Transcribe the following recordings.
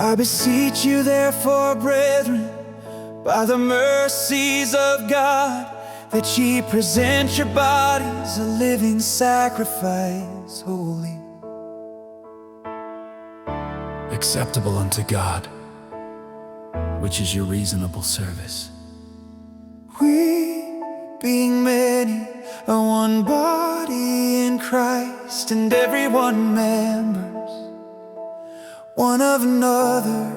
I beseech you therefore, brethren, by the mercies of God, that ye present your bodies a living sacrifice, holy, acceptable unto God, which is your reasonable service. We, being many, are one body in Christ, and every one members one of another.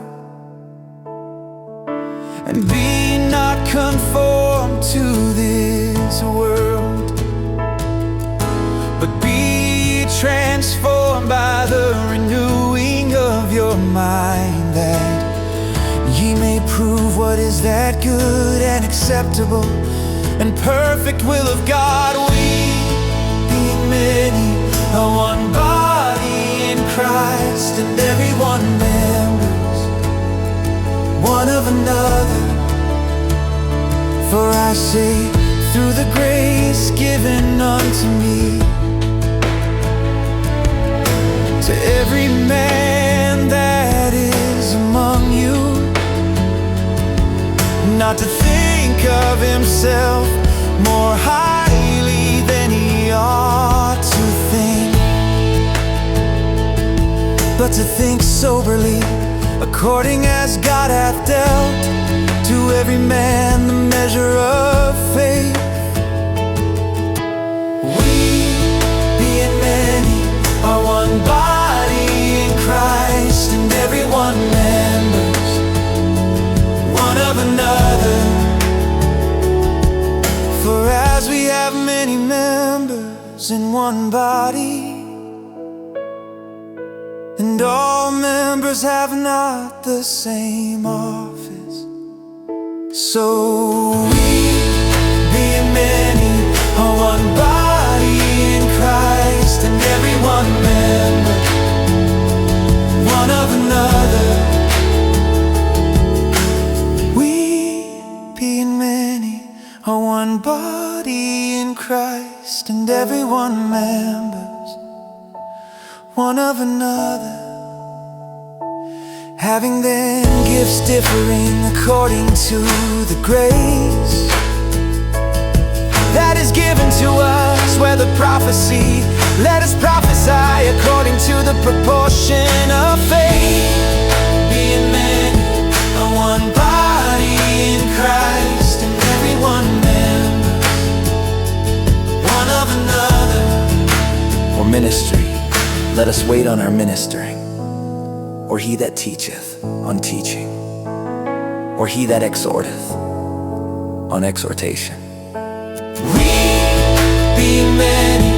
And be not conformed to this world, but be transformed by the renewing of your mind, that ye may prove what is that good and acceptable and perfect will of God. We, being many, are one body in Christ, and every one members one of another. For I say, through the grace given unto me, to every man that is among you, not to think of himself more highly than he ought to think, but to think soberly, according as God hath dealt to every man the measure of faith. We, being many, are one body in Christ, and every one members one of another. For as we have many members in one body, and all members have not the same office, so we, being many, are one body in Christ, and every one member one of another. We, being many, are one body in Christ, and every one members one of another. Having then gifts differing according to the grace that is given to us, whether prophecy, let us prophesy according to the proportion of faith. Being many, a one body in Christ, and every one members one of another. Or ministry, let us wait on our ministering. Or he that teacheth, on teaching. Or he that exhorteth, on exhortation. We, being many,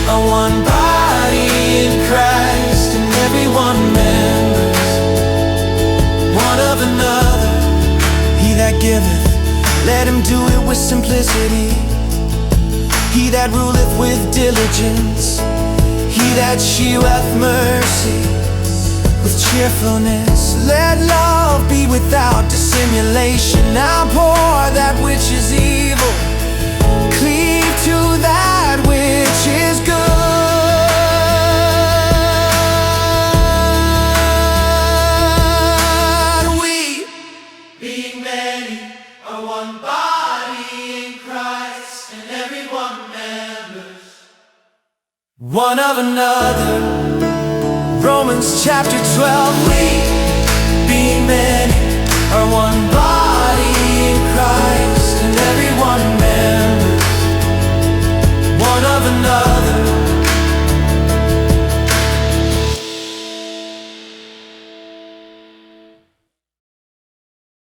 are one body in Christ, and every one members one of another. He that giveth, let him do it with simplicity. He that ruleth with diligence, he that sheweth mercy with cheerfulness. Let love be without dissimulation. Abhor that which is evil, cleave to that which is good. We, being many, are one body in Christ, and every one members one of another. Romans chapter 12, we, being many,